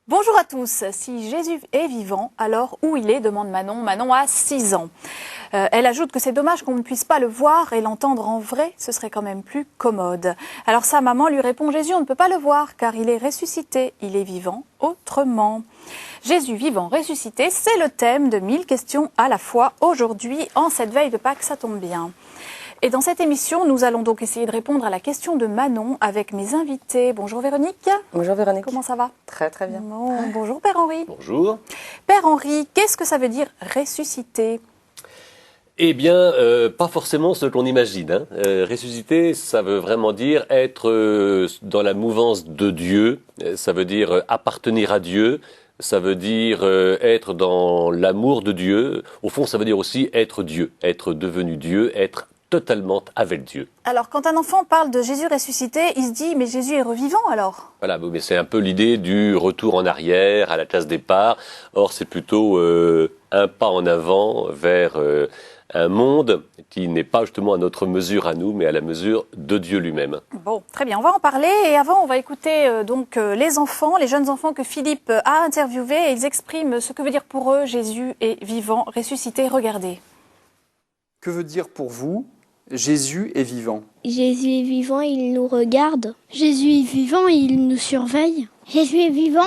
Bonjour à tous. Si Jésus est vivant, alors où il est, demande Manon. Manon a 6 ans. Elle ajoute que c'est dommage qu'on ne puisse pas le voir et l'entendre en vrai, ce serait quand même plus commode. Alors sa maman lui répond, Jésus, on ne peut pas le voir car il est ressuscité, il est vivant autrement. Jésus vivant, ressuscité, c'est le thème de 1000 questions à la fois aujourd'hui, en cette veille de Pâques, ça tombe bien. Et dans cette émission, nous allons donc essayer de répondre à la question de Manon avec mes invités. Bonjour Véronique. Bonjour Véronique. Comment ça va? Très très bien. Bon, bonjour Père Henri. Bonjour. Père Henri, qu'est-ce que ça veut dire ressusciter? Eh bien, pas forcément ce qu'on imagine. Hein. Ressusciter, ça veut vraiment dire être dans la mouvance de Dieu, ça veut dire appartenir à Dieu, ça veut dire être dans l'amour de Dieu. Au fond, ça veut dire aussi être Dieu, être devenu Dieu, être totalement avec Dieu. Alors, quand un enfant parle de Jésus ressuscité, il se dit, mais Jésus est revivant alors? Voilà, mais c'est un peu l'idée du retour en arrière, à la case départ. Or, c'est plutôt un pas en avant vers un monde qui n'est pas justement à notre mesure à nous, mais à la mesure de Dieu lui-même. Bon, très bien, on va en parler. Et avant, on va écouter les enfants, les jeunes enfants que Philippe a interviewés. Et ils expriment ce que veut dire pour eux Jésus est vivant, ressuscité. Regardez. Que veut dire pour vous Jésus est vivant? Jésus est vivant, il nous regarde. Jésus est vivant, il nous surveille. Jésus est vivant,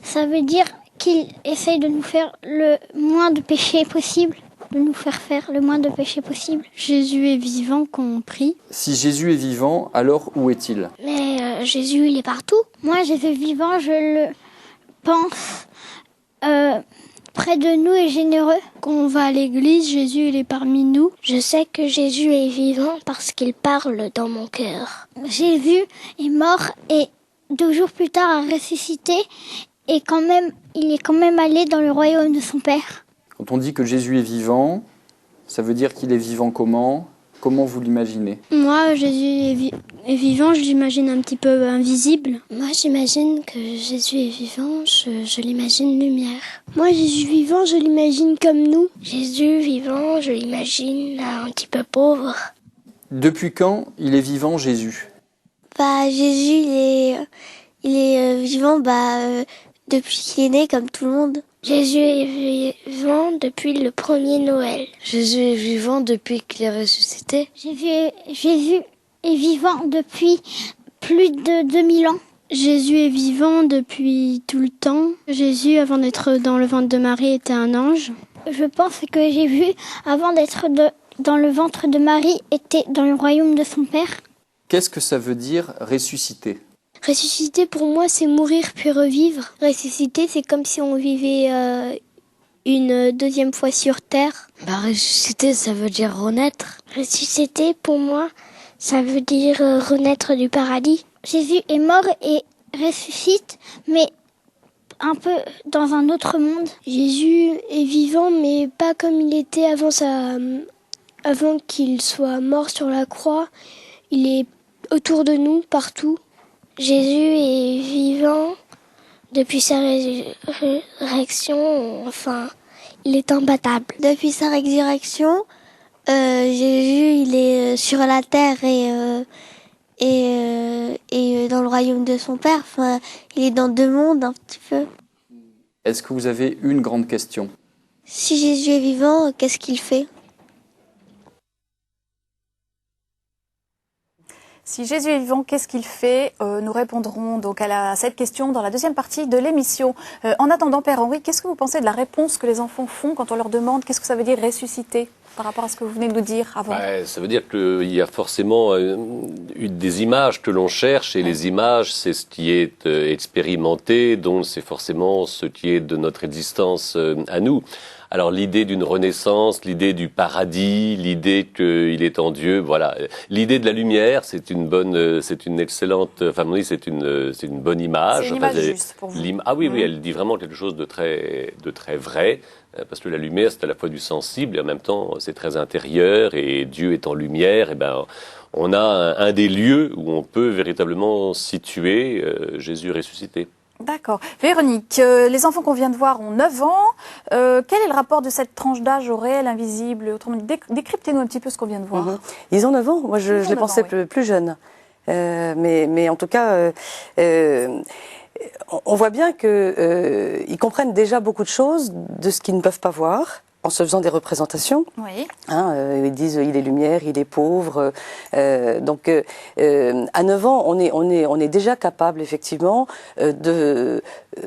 ça veut dire qu'il essaye de nous faire le moins de péchés possible, de nous faire le moins de péchés possible. Jésus est vivant quand on prie. Si Jésus est vivant, alors où est-il? Mais Jésus, il est partout. Moi, Jésus est vivant, je le pense près de nous et généreux. Quand on va à l'église, Jésus, il est parmi nous. Je sais que Jésus est vivant parce qu'il parle dans mon cœur. Jésus est mort et 2 jours plus tard a ressuscité et il est quand même allé dans le royaume de son Père. Quand on dit que Jésus est vivant, ça veut dire qu'il est vivant comment? Comment vous l'imaginez? Moi, Jésus est vivant, je l'imagine un petit peu invisible. Moi, j'imagine que Jésus est vivant, je l'imagine lumière. Moi, Jésus vivant, je l'imagine comme nous. Jésus vivant, je l'imagine un petit peu pauvre. Depuis quand il est vivant, Jésus? Jésus, il est vivant depuis qu'il est né, comme tout le monde. Jésus est vivant depuis le premier Noël. Jésus est vivant depuis qu'il est ressuscité. Jésus est vivant depuis plus de 2000 ans. Jésus est vivant depuis tout le temps. Jésus, avant d'être dans le ventre de Marie, était un ange. Je pense que Jésus, avant d'être dans le ventre de Marie, était dans le royaume de son Père. Qu'est-ce que ça veut dire ressusciter? Ressusciter, pour moi, c'est mourir puis revivre. Ressusciter, c'est comme si on vivait une 2e fois sur Terre. Ressusciter, ça veut dire renaître. Ressusciter, pour moi, ça veut dire renaître du paradis. Jésus est mort et ressuscite, mais un peu dans un autre monde. Jésus est vivant, mais pas comme il était avant qu'il soit mort sur la croix. Il est autour de nous, partout. Jésus est vivant depuis sa résurrection, il est imbattable. Depuis sa résurrection, Jésus, il est sur la terre et dans le royaume de son Père. Il est dans 2 mondes un petit peu. Est-ce que vous avez une grande question? Si Jésus est vivant, qu'est-ce qu'il fait? Si Jésus est vivant, qu'est-ce qu'il fait? Nous répondrons donc à cette question dans la 2e partie de l'émission. En attendant, Père Henri, qu'est-ce que vous pensez de la réponse que les enfants font quand on leur demande qu'est-ce que ça veut dire ressusciter par rapport à ce que vous venez de nous dire avant? Ça veut dire qu'il y a forcément des images que l'on cherche, et les images, c'est ce qui est expérimenté, donc c'est forcément ce qui est de notre existence à nous. Alors l'idée d'une renaissance, l'idée du paradis, l'idée qu'il est en Dieu, voilà. L'idée de la lumière, c'est une excellente, c'est une bonne image. C'est une image juste pour vous. Ah oui, elle dit vraiment quelque chose de très vrai, parce que la lumière, c'est à la fois du sensible et en même temps, c'est très intérieur, et Dieu est en lumière, et on a un des lieux où on peut véritablement situer Jésus ressuscité. D'accord. Véronique, les enfants qu'on vient de voir ont 9 ans. Quel est le rapport de cette tranche d'âge au réel invisible? Autrement dit, décryptez-nous un petit peu ce qu'on vient de voir. Ils ont 9 ans. Moi, je les pensais plus jeunes. Mais en tout cas, on voit bien qu'ils comprennent déjà beaucoup de choses de ce qu'ils ne peuvent pas voir, en se faisant des représentations. Oui. Ils disent il est lumière, il est pauvre. Donc à 9 ans, on est déjà capable effectivement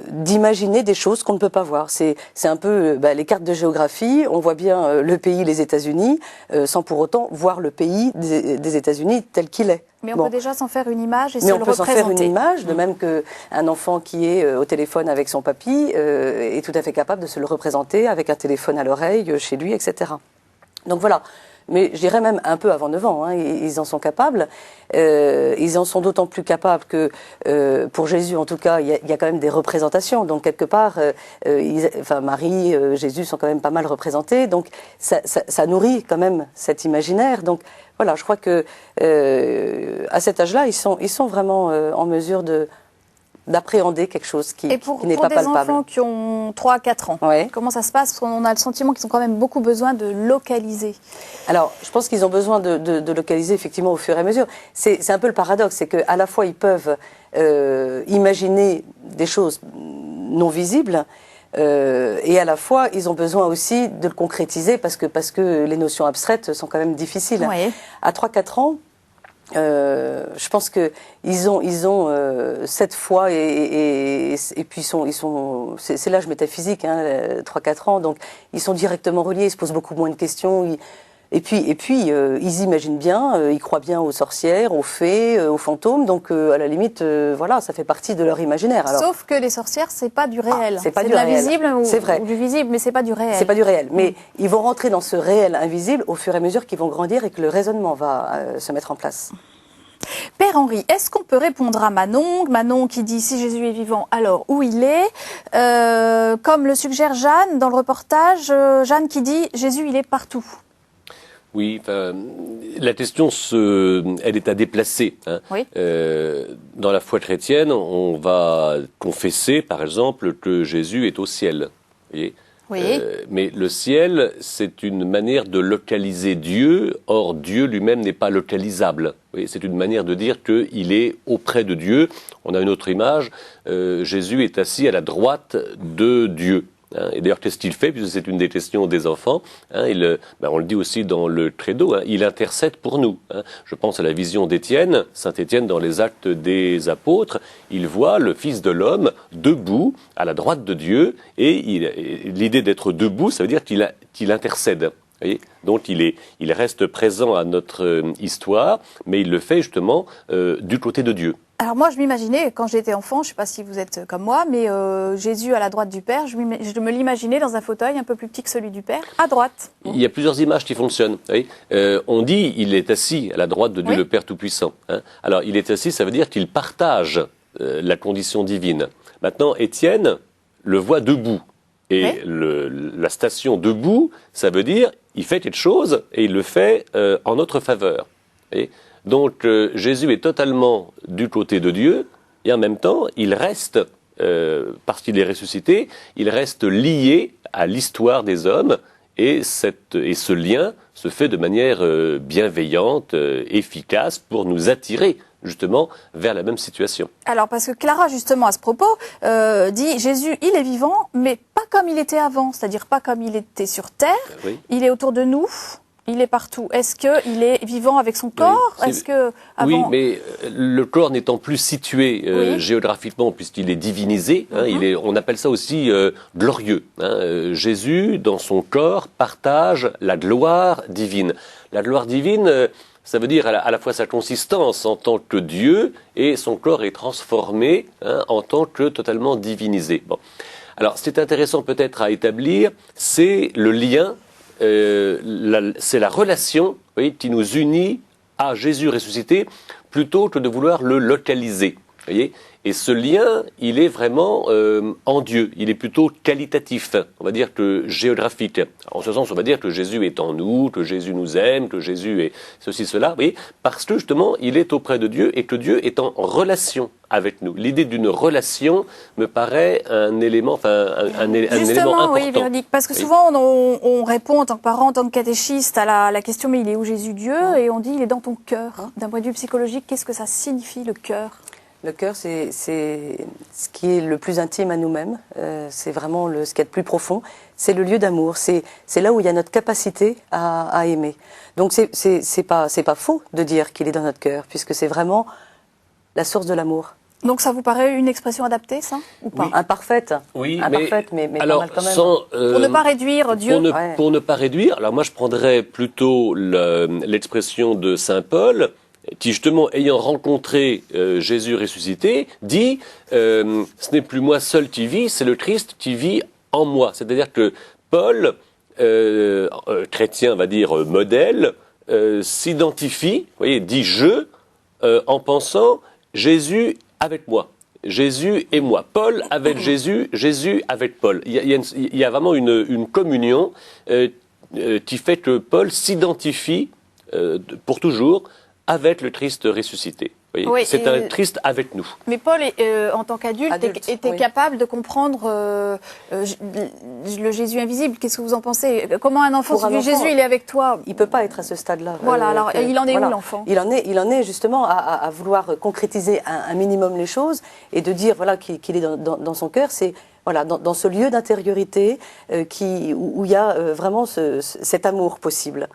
d'imaginer des choses qu'on ne peut pas voir. C'est un peu les cartes de géographie. On voit bien le pays, les États-Unis, sans pour autant voir le pays des États-Unis tel qu'il est. Mais on peut déjà s'en faire une image et Mais se on le peut s'en représenter. faire une image, de même qu'un enfant qui est au téléphone avec son papy est tout à fait capable de se le représenter avec un téléphone à l'oreille chez lui, etc. Donc voilà. Mais je dirais même un peu avant 9 ans, ils en sont capables. Ils en sont d'autant plus capables que, pour Jésus en tout cas, il y a quand même des représentations. Donc quelque part, Marie, Jésus sont quand même pas mal représentés. Donc ça nourrit quand même cet imaginaire. Donc voilà, je crois que à cet âge-là, ils sont vraiment en mesure d'appréhender quelque chose qui n'est pas palpable. Et pour des enfants qui ont 3-4 ans, comment ça se passe? Parce qu'on a le sentiment qu'ils ont quand même beaucoup besoin de localiser. Alors, je pense qu'ils ont besoin de localiser effectivement au fur et à mesure. C'est un peu le paradoxe, c'est qu'à la fois ils peuvent imaginer des choses non visibles, et à la fois ils ont besoin aussi de le concrétiser parce que les notions abstraites sont quand même difficiles. Oui. À 3-4 ans, je pense que ils ont cette foi et puis c'est l'âge métaphysique, 3-4 ans, donc ils sont directement reliés, ils se posent beaucoup moins de questions. Et puis ils imaginent bien, ils croient bien aux sorcières, aux fées, aux fantômes, donc à la limite, voilà, ça fait partie de leur imaginaire. Alors, sauf que les sorcières, c'est pas du réel. C'est pas du de réel. l'invisible C'est vrai. ou du visible, mais c'est pas du réel. C'est pas du réel, mais ils vont rentrer dans ce réel invisible au fur et à mesure qu'ils vont grandir et que le raisonnement va se mettre en place. Père Henri, est-ce qu'on peut répondre à Manon qui dit si Jésus est vivant, alors où il est comme le suggère Jeanne dans le reportage, Jeanne qui dit Jésus il est partout. Oui, la question, elle est à déplacer. Oui. Dans la foi chrétienne, on va confesser, par exemple, que Jésus est au ciel. Vous voyez ? Oui. Mais le ciel, c'est une manière de localiser Dieu. Or, Dieu lui-même n'est pas localisable. C'est une manière de dire qu'il est auprès de Dieu. On a une autre image. Jésus est assis à la droite de Dieu. Et d'ailleurs, qu'est-ce qu'il fait? Puisque c'est une des questions des enfants. On le dit aussi dans le credo, il intercède pour nous. Je pense à la vision d'Étienne, Saint Étienne dans les Actes des Apôtres. Il voit le Fils de l'homme debout à la droite de Dieu. Et l'idée d'être debout, ça veut dire qu'il intercède. Vous voyez, donc il reste présent à notre histoire, mais il le fait justement du côté de Dieu. Alors moi, je m'imaginais, quand j'étais enfant, je ne sais pas si vous êtes comme moi, mais Jésus à la droite du Père, je me l'imaginais dans un fauteuil un peu plus petit que celui du Père, à droite. Il y a plusieurs images qui fonctionnent. Vous voyez. On dit il est assis à la droite de Dieu le Père Tout-Puissant. Alors il est assis, ça veut dire qu'il partage la condition divine. Maintenant, Étienne le voit debout. Et la station debout, ça veut dire il fait quelque chose et il le fait en notre faveur. Et donc Jésus est totalement du côté de Dieu et en même temps il reste, parce qu'il est ressuscité, il reste lié à l'histoire des hommes et ce lien se fait de manière bienveillante, efficace pour nous attirer justement vers la même situation. Alors parce que Clara justement à ce propos dit Jésus il est vivant mais pas comme il était avant, c'est-à-dire pas comme il était sur terre, il est autour de nous. Il est partout. Est-ce qu'il est vivant avec son corps? Est-ce que avant... Oui, mais le corps n'étant plus situé géographiquement puisqu'il est divinisé, on appelle ça aussi glorieux. Jésus, dans son corps, partage la gloire divine. La gloire divine, ça veut dire à la fois sa consistance en tant que Dieu et son corps est transformé en tant que totalement divinisé. Bon. Alors, ce qui est intéressant peut-être à établir, c'est le lien. C'est la relation qui nous unit à Jésus ressuscité plutôt que de vouloir le localiser. voyez. Et ce lien, il est vraiment en Dieu. Il est plutôt qualitatif, on va dire que géographique. En ce sens, on va dire que Jésus est en nous, que Jésus nous aime, que Jésus est ceci, cela, vous voyez, parce que justement, il est auprès de Dieu et que Dieu est en relation avec nous. L'idée d'une relation me paraît un élément, enfin, un élément important. Oui, Véronique, parce que souvent on répond en tant que parent, en tant que catéchiste à la question mais il est où Jésus Dieu et on dit il est dans ton cœur. D'un point de vue psychologique, qu'est-ce que ça signifie le cœur? Le cœur, c'est ce qui est le plus intime à nous-mêmes. C'est vraiment ce qu'il y a de plus profond. C'est le lieu d'amour. C'est là où il y a notre capacité à aimer. Donc c'est pas faux de dire qu'il est dans notre cœur, puisque c'est vraiment la source de l'amour. Donc ça vous paraît une expression adaptée, ça, ou pas? Oui. Imparfaite. Oui, imparfaite, mais alors, pas mal quand même. Pour ne pas réduire Dieu. Pour ne pas réduire, alors moi je prendrais plutôt l'expression de saint Paul, qui justement, ayant rencontré Jésus ressuscité, dit ce n'est plus moi seul qui vis, c'est le Christ qui vit en moi. C'est-à-dire que Paul, chrétien, on va dire modèle, s'identifie, vous voyez, dit je, en pensant Jésus avec moi. Jésus et moi. Paul avec Jésus, Jésus avec Paul. Il y a vraiment une communion qui fait que Paul s'identifie pour toujours avec le Christ ressuscité. Oui, c'est un Christ avec nous. Mais Paul, en tant qu'adulte, était capable de comprendre le Jésus invisible. Qu'est-ce que vous en pensez? Comment un enfant, si Jésus, il est avec toi? Il peut pas être à ce stade-là. Voilà, alors il en est où l'enfant? Il en est justement à vouloir concrétiser un minimum les choses et de dire voilà qu'il est dans son cœur. C'est voilà dans ce lieu d'intériorité où il y a vraiment cet amour possible.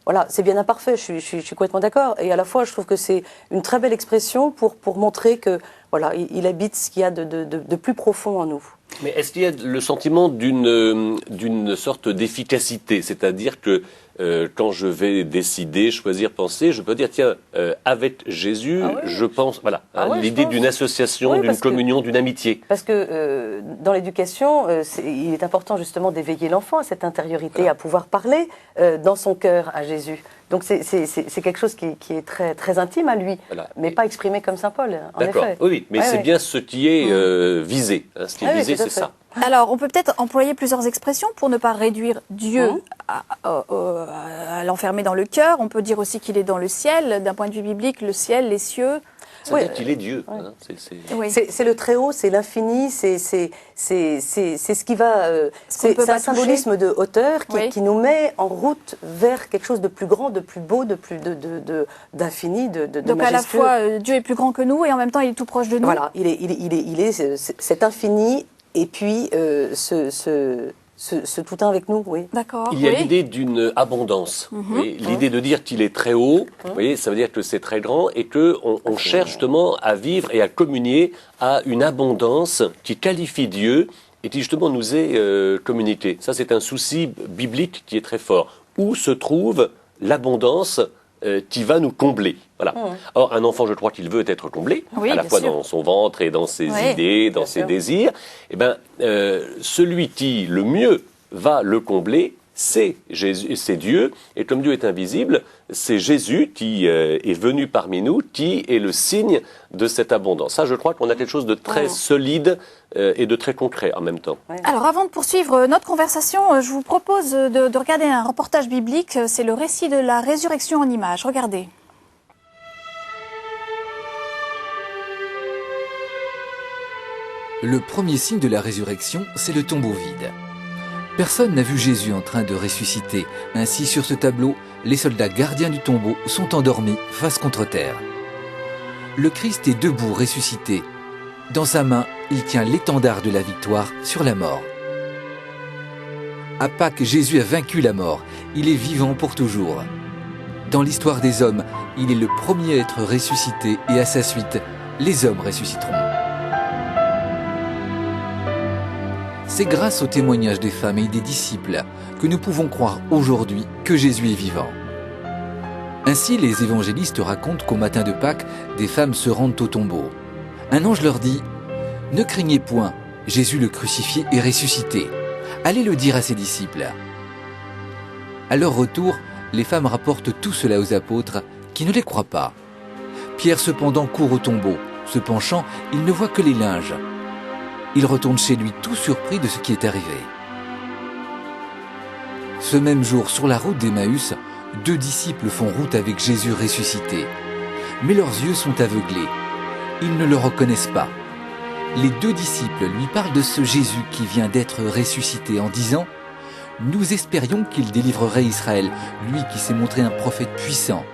Voilà, c'est bien imparfait, je suis complètement d'accord. Et à la fois, je trouve que c'est une très belle expression pour montrer que voilà, il habite ce qu'il y a de plus profond en nous. Mais est-ce qu'il y a le sentiment d'une sorte d'efficacité? C'est-à-dire que quand je vais décider, choisir, penser, je peux dire, tiens, avec Jésus, je pense, voilà, l'idée d'une association, d'une communion, d'une amitié. Parce que dans l'éducation, il est important justement d'éveiller l'enfant à cette intériorité, à pouvoir parler dans son cœur à Jésus. Donc c'est quelque chose qui est très, très intime à lui, mais pas exprimé comme saint Paul, en effet. D'accord, oui, mais c'est bien ce qui est visé. Hein, ce qui est visé, c'est ça. Alors, on peut peut-être employer plusieurs expressions pour ne pas réduire Dieu à l'enfermer dans le cœur. On peut dire aussi qu'il est dans le ciel. D'un point de vue biblique, le ciel, les cieux... C'est-à-dire qu'il est Dieu. Hein, c'est le Très-Haut, c'est l'infini, c'est ce qui va... c'est un symbolisme de hauteur qui nous met en route vers quelque chose de plus grand, de plus beau, d'infini, de Donc majestueux. à la fois, Dieu est plus grand que nous et en même temps, il est tout proche de nous. Voilà, il est cet infini et puis ce tout un avec nous, oui. D'accord. Il y a l'idée d'une abondance. L'idée de dire qu'il est très haut, vous voyez, ça veut dire que c'est très grand et qu'on cherche justement à vivre et à communier à une abondance qui qualifie Dieu et qui justement nous est communiquée. Ça, c'est un souci biblique qui est très fort. Où se trouve l'abondance qui va nous combler. Voilà. Or, un enfant, je crois qu'il veut être comblé, à la fois dans son ventre et dans ses idées, dans ses désirs. Eh ben, celui qui, le mieux, va le combler, c'est Jésus, c'est Dieu. Et comme Dieu est invisible, c'est Jésus qui est venu parmi nous, qui est le signe de cette abondance. Ça, je crois qu'on a quelque chose de très solide et de très concret en même temps. Alors, avant de poursuivre notre conversation, je vous propose de regarder un reportage biblique. C'est le récit de la résurrection en images. Regardez. Le premier signe de la résurrection, c'est le tombeau vide. Personne n'a vu Jésus en train de ressusciter. Ainsi, sur ce tableau, les soldats gardiens du tombeau sont endormis face contre terre. Le Christ est debout, ressuscité. Dans sa main, il tient l'étendard de la victoire sur la mort. À Pâques, Jésus a vaincu la mort. Il est vivant pour toujours. Dans l'histoire des hommes, il est le premier à être ressuscité et à sa suite, les hommes ressusciteront. C'est grâce au témoignage des femmes et des disciples que nous pouvons croire aujourd'hui que Jésus est vivant. Ainsi, les évangélistes racontent qu'au matin de Pâques, des femmes se rendent au tombeau. Un ange leur dit « Ne craignez point, Jésus le crucifié est ressuscité. Allez le dire à ses disciples. » À leur retour, les femmes rapportent tout cela aux apôtres qui ne les croient pas. Pierre cependant court au tombeau. Se penchant, il ne voit que les linges. Il retourne chez lui tout surpris de ce qui est arrivé. Ce même jour, sur la route d'Emmaüs, 2 disciples font route avec Jésus ressuscité. Mais leurs yeux sont aveuglés. Ils ne le reconnaissent pas. Les 2 disciples lui parlent de ce Jésus qui vient d'être ressuscité en disant « Nous espérions qu'il délivrerait Israël, lui qui s'est montré un prophète puissant. »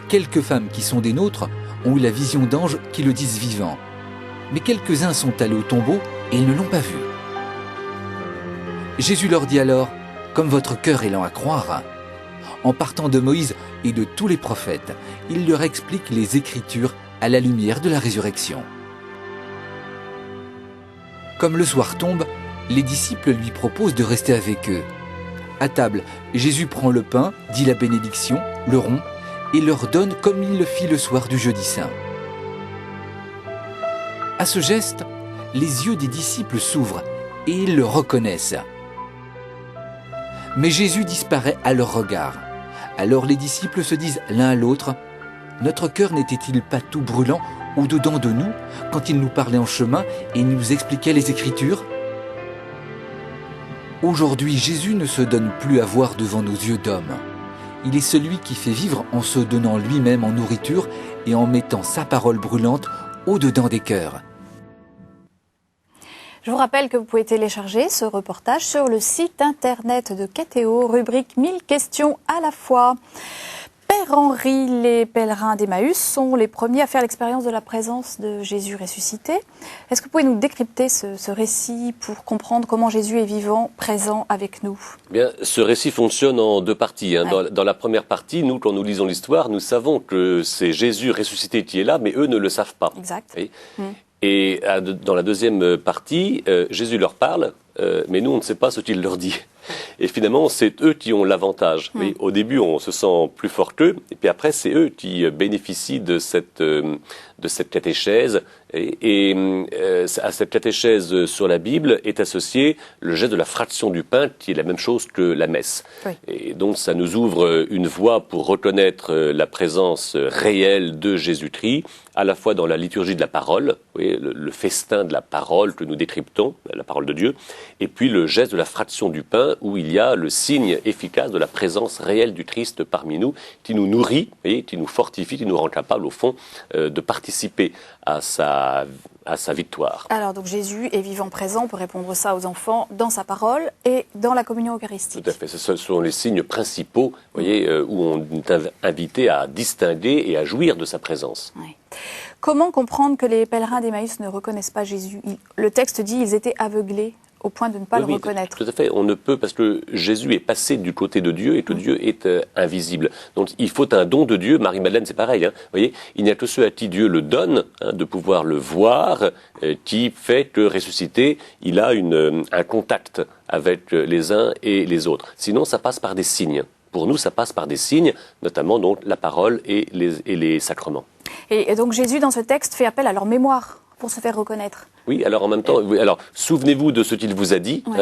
Quelques femmes qui sont des nôtres ont eu la vision d'anges qui le disent vivant. Mais quelques-uns sont allés au tombeau et ils ne l'ont pas vu. Jésus leur dit alors « Comme votre cœur est lent à croire », en partant de Moïse et de tous les prophètes, il leur explique les Écritures à la lumière de la résurrection. Comme le soir tombe, les disciples lui proposent de rester avec eux. À table, Jésus prend le pain, dit la bénédiction, le rompt, et leur donne comme il le fit le soir du jeudi saint. À ce geste, les yeux des disciples s'ouvrent et ils le reconnaissent. Mais Jésus disparaît à leur regard. Alors les disciples se disent l'un à l'autre « Notre cœur n'était-il pas tout brûlant au-dedans de nous quand il nous parlait en chemin et nous expliquait les Écritures ?» Aujourd'hui, Jésus ne se donne plus à voir devant nos yeux d'homme. Il est celui qui fait vivre en se donnant lui-même en nourriture et en mettant sa parole brûlante au-dedans des cœurs. Je vous rappelle que vous pouvez télécharger ce reportage sur le site internet de KTO, rubrique 1000 questions à la fois. Père Henri, les pèlerins d'Emmaüs sont les premiers à faire l'expérience de la présence de Jésus ressuscité. Est-ce que vous pouvez nous décrypter ce récit pour comprendre comment Jésus est vivant, présent avec nous ? Bien, ce récit fonctionne en 2 parties. Ouais. Dans la première partie, nous, quand nous lisons l'histoire, nous savons que c'est Jésus ressuscité qui est là, mais eux ne le savent pas. Exact. Oui. Et dans la deuxième partie, Jésus leur parle, mais nous, on ne sait pas ce qu'il leur dit. Et finalement, c'est eux qui ont l'avantage. Oui, au début, on se sent plus fort qu'eux, et puis après, c'est eux qui bénéficient de cette catéchèse. Et à cette catéchèse sur la Bible est associé le geste de la fraction du pain, qui est la même chose que la messe. Oui. Et donc, ça nous ouvre une voie pour reconnaître la présence réelle de Jésus-Christ, à la fois dans la liturgie de la parole, oui, le festin de la parole que nous décryptons, la parole de Dieu, et puis le geste de la fraction du pain, où il y a le signe efficace de la présence réelle du Christ parmi nous, qui nous nourrit, et qui nous fortifie, qui nous rend capable, au fond, de participer à sa victoire. Alors, donc Jésus est vivant présent, on peut répondre ça aux enfants dans sa parole et dans la communion eucharistique. Tout à fait, ce sont les signes principaux, voyez, où on est invité à distinguer et à jouir de sa présence. Oui. Comment comprendre que les pèlerins d'Emmaüs ne reconnaissent pas Jésus ? Le texte dit qu'ils étaient aveuglés au point de ne pas le reconnaître. Tout à fait, on ne peut, parce que Jésus est passé du côté de Dieu et que Dieu est invisible. Donc il faut un don de Dieu. Marie-Madeleine, c'est pareil. Vous voyez, il n'y a que ceux à qui Dieu le donne, de pouvoir le voir, qui fait que ressuscité, il a un contact avec les uns et les autres. Sinon, ça passe par des signes. Pour nous, ça passe par des signes, notamment donc la parole et les sacrements. Et donc Jésus, dans ce texte, fait appel à leur mémoire pour se faire reconnaître. Oui, alors en même temps, souvenez-vous de ce qu'il vous a dit. Oui.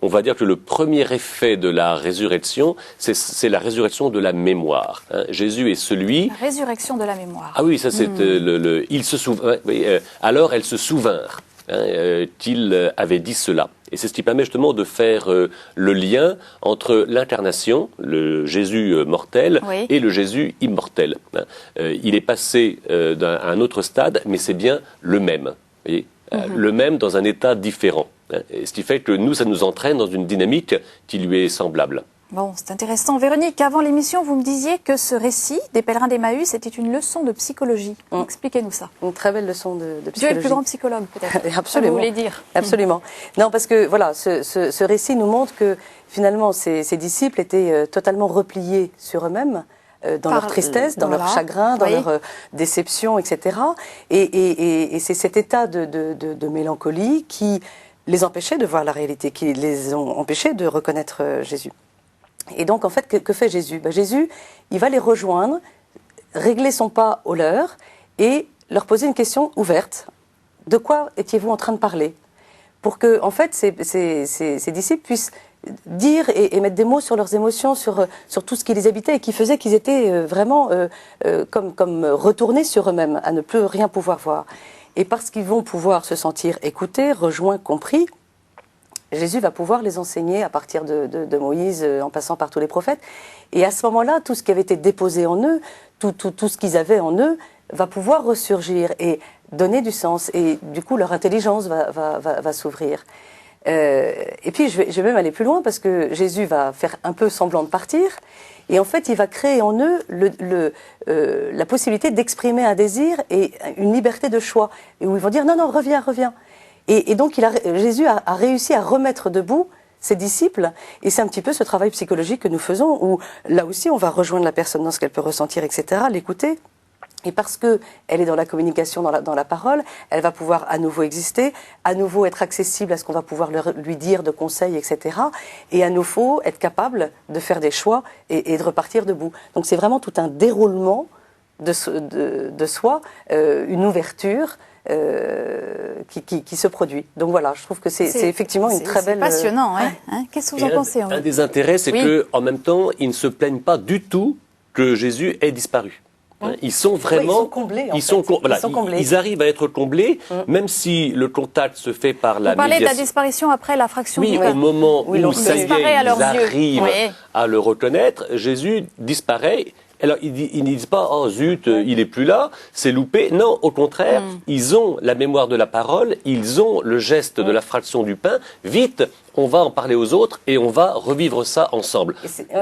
On va dire que le premier effet de la résurrection, c'est la résurrection de la mémoire. Jésus est celui... La résurrection de la mémoire. Ah oui, ça c'est il se souvint. Alors elles se souvinrent qu'il avait dit cela. Et c'est ce qui permet justement de faire le lien entre l'incarnation, le Jésus mortel, oui, et le Jésus immortel. Il est passé à un autre stade, mais c'est bien le même. Vous voyez, le même dans un état différent. Et ce qui fait que nous, ça nous entraîne dans une dynamique qui lui est semblable. Bon, c'est intéressant. Véronique, avant l'émission, vous me disiez que ce récit des pèlerins d'Emmaüs était une leçon de psychologie. Expliquez-nous ça. Une très belle leçon de psychologie. Dieu est le plus grand psychologue, peut-être. Absolument. Vous voulez dire. Absolument. Non, parce que voilà, ce récit nous montre que finalement, ces disciples étaient totalement repliés sur eux-mêmes, dans leur tristesse, dans leur chagrin, dans leur déception, etc. Et c'est cet état de mélancolie qui les empêchait de voir la réalité, qui les ont empêchés de reconnaître Jésus. Et donc, en fait, que fait Jésus ? Jésus, il va les rejoindre, régler son pas au leur et leur poser une question ouverte. De quoi étiez-vous en train de parler ? Pour que, en fait, ces disciples puissent dire et mettre des mots sur leurs émotions, sur tout ce qui les habitait et qui faisait qu'ils étaient vraiment comme retournés sur eux-mêmes, à ne plus rien pouvoir voir. Et parce qu'ils vont pouvoir se sentir écoutés, rejoints, compris, Jésus va pouvoir les enseigner à partir de Moïse, en passant par tous les prophètes. Et à ce moment-là, tout ce qui avait été déposé en eux, tout ce qu'ils avaient en eux, va pouvoir ressurgir et donner du sens. Et du coup, leur intelligence va s'ouvrir. Et puis, je vais même aller plus loin, parce que Jésus va faire un peu semblant de partir. Et en fait, il va créer en eux la possibilité d'exprimer un désir et une liberté de choix. Et où ils vont dire, non, reviens. Et donc, Jésus a réussi à remettre debout ses disciples. Et c'est un petit peu ce travail psychologique que nous faisons, où là aussi, on va rejoindre la personne dans ce qu'elle peut ressentir, etc., l'écouter. Et parce que elle est dans la communication, dans la parole, elle va pouvoir à nouveau exister, à nouveau être accessible à ce qu'on va pouvoir lui dire de conseils, etc. Et à nouveau être capable de faire des choix et de repartir debout. Donc c'est vraiment tout un déroulement de soi, une ouverture qui se produit. Donc voilà, je trouve que c'est effectivement une très belle... C'est passionnant, hein. Qu'est-ce que vous en pensez? Un des intérêts, c'est que en même temps, ils ne se plaignent pas du tout que Jésus ait disparu. Ils sont vraiment, ils sont comblés. Ils arrivent à être comblés, même si le contact se fait par la médiation. Vous parlez de la disparition après la fraction du pain. Au moment où ça y est, ils arrivent à le reconnaître, Jésus disparaît. Alors, ils ne disent pas, oh zut, il est plus là, c'est loupé. Non, au contraire, ils ont la mémoire de la parole, ils ont le geste de la fraction du pain. Vite, on va en parler aux autres et on va revivre ça ensemble.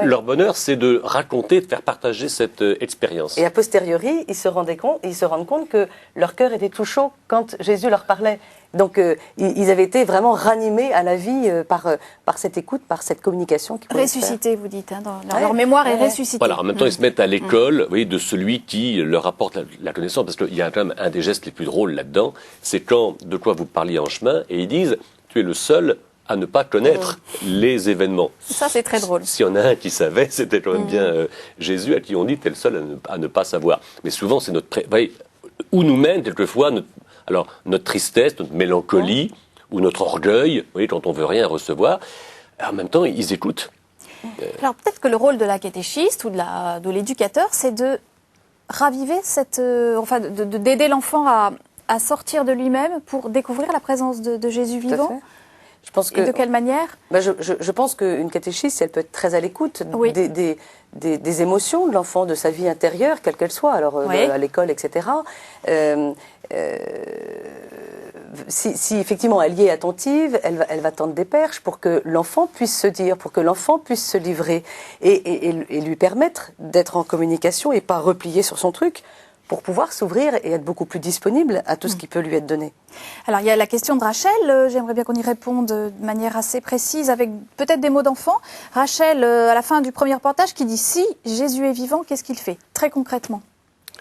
Leur bonheur, c'est de raconter, de faire partager cette expérience. Et a posteriori, ils se rendent compte que leur cœur était tout chaud quand Jésus leur parlait. Donc, ils avaient été vraiment ranimés à la vie par cette écoute, par cette communication. Ressuscités, vous dites, leur mémoire est ressuscitée. Voilà, en même temps, ils se mettent à l'école de celui qui leur apporte la connaissance, parce qu'il y a quand même un des gestes les plus drôles là-dedans, c'est quand de quoi vous parliez en chemin, et ils disent, tu es le seul à ne pas connaître les événements. Ça, c'est très drôle. S'il y en a un qui savait, c'était quand même bien Jésus, à qui on dit, tu es le seul à ne pas savoir. Mais souvent, c'est où nous mène quelquefois notre tristesse, notre mélancolie, ou notre orgueil, quand on veut rien recevoir. En même temps, ils écoutent. Alors peut-être que le rôle de la catéchiste ou de l'éducateur, c'est de raviver d'aider l'enfant à sortir de lui-même pour découvrir la présence de Jésus vivant. Je pense que, et de quelle manière? Je pense qu'une catéchiste, elle peut être très à l'écoute des émotions de l'enfant, de sa vie intérieure, quelle qu'elle soit, alors à l'école, etc. Si effectivement elle y est attentive, elle va tendre des perches pour que l'enfant puisse se dire, pour que l'enfant puisse se livrer et lui permettre d'être en communication et pas replier sur son truc, pour pouvoir s'ouvrir et être beaucoup plus disponible à tout ce qui peut lui être donné. Alors il y a la question de Rachel, j'aimerais bien qu'on y réponde de manière assez précise, avec peut-être des mots d'enfant. Rachel, à la fin du premier reportage, qui dit « Si Jésus est vivant, qu'est-ce qu'il fait ?» Très concrètement.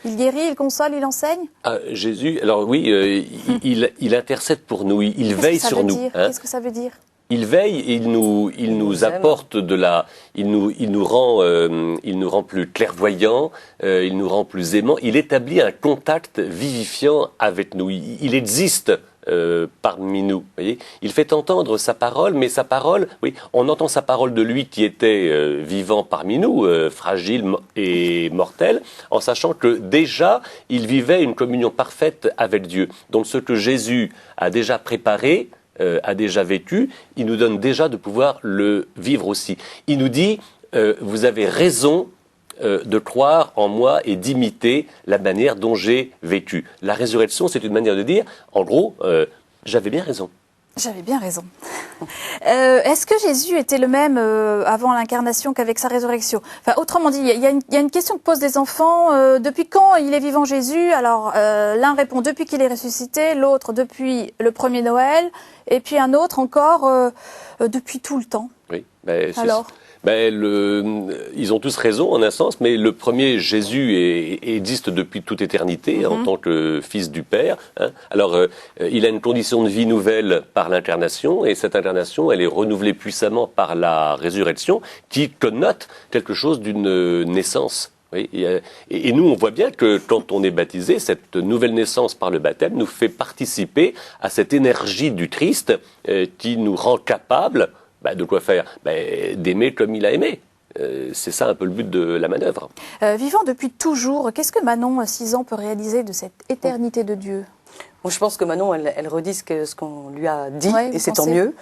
Il guérit, il console, il enseigne? Jésus, alors oui, il intercède pour nous, il veille sur nous. Qu'est-ce que ça veut dire? Il veille et il nous apporte il nous rend plus clairvoyants, il nous rend plus aimants. Il établit un contact vivifiant avec nous. Il existe parmi nous. Voyez, il fait entendre sa parole, mais sa parole, on entend sa parole de lui qui était vivant parmi nous, fragile et mortel, en sachant que déjà il vivait une communion parfaite avec Dieu. Donc ce que Jésus a déjà préparé, a déjà vécu, il nous donne déjà de pouvoir le vivre aussi. Il nous dit, vous avez raison de croire en moi et d'imiter la manière dont j'ai vécu. La résurrection, c'est une manière de dire, en gros, j'avais bien raison. J'avais bien raison. Est-ce que Jésus était le même avant l'incarnation qu'avec sa résurrection? Enfin, autrement dit, il y a une question que posent des enfants. Depuis quand il est vivant Jésus? Alors, l'un répond depuis qu'il est ressuscité, l'autre depuis le premier Noël, et puis un autre encore depuis tout le temps. Oui. Alors ils ont tous raison en un sens, mais le premier Jésus existe depuis toute éternité en tant que fils du Père. Alors, il a une condition de vie nouvelle par l'incarnation, et cette incarnation, elle est renouvelée puissamment par la résurrection, qui connote quelque chose d'une naissance. Oui, et nous, on voit bien que quand on est baptisé, cette nouvelle naissance par le baptême nous fait participer à cette énergie du Christ qui nous rend capables De quoi faire? D'aimer comme il a aimé. C'est ça un peu le but de la manœuvre. Vivant depuis toujours, qu'est-ce que Manon, 6 ans, peut réaliser de cette éternité de Dieu? Bon, je pense que Manon, elle redit ce qu'on lui a dit, Ouais, et c'est pensez. tant mieux.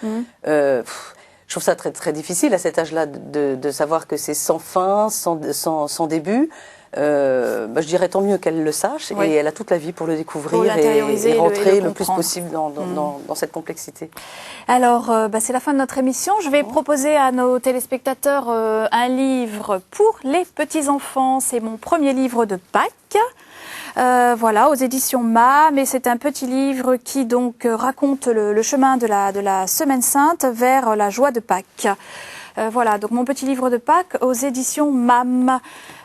Je trouve ça très, très difficile à cet âge-là de savoir que c'est sans fin, sans début. Je dirais tant mieux qu'elle le sache, Oui. et elle a toute la vie pour le Pour découvrir l'intérioriser et et rentrer le le plus comprendre. possible dans cette complexité. Alors, c'est la fin de notre émission. Je vais proposer à nos téléspectateurs un livre pour les petits-enfants. C'est mon premier livre de Pâques. Voilà, aux éditions Ma, mais c'est un petit livre qui donc raconte le chemin de la Semaine Sainte vers la joie de Pâques. Voilà, donc mon petit livre de Pâques aux éditions MAM.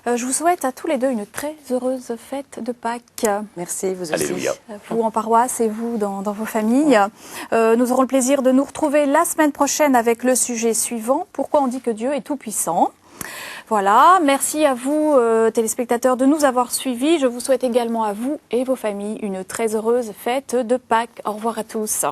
Je vous souhaite à tous les deux une très heureuse fête de Pâques. Merci, vous aussi. Alléluia. Vous en paroisse et vous dans vos familles. Nous aurons le plaisir de nous retrouver la semaine prochaine avec le sujet suivant. Pourquoi on dit que Dieu est tout-puissant? Voilà, merci à vous téléspectateurs de nous avoir suivis. Je vous souhaite également à vous et vos familles une très heureuse fête de Pâques. Au revoir à tous.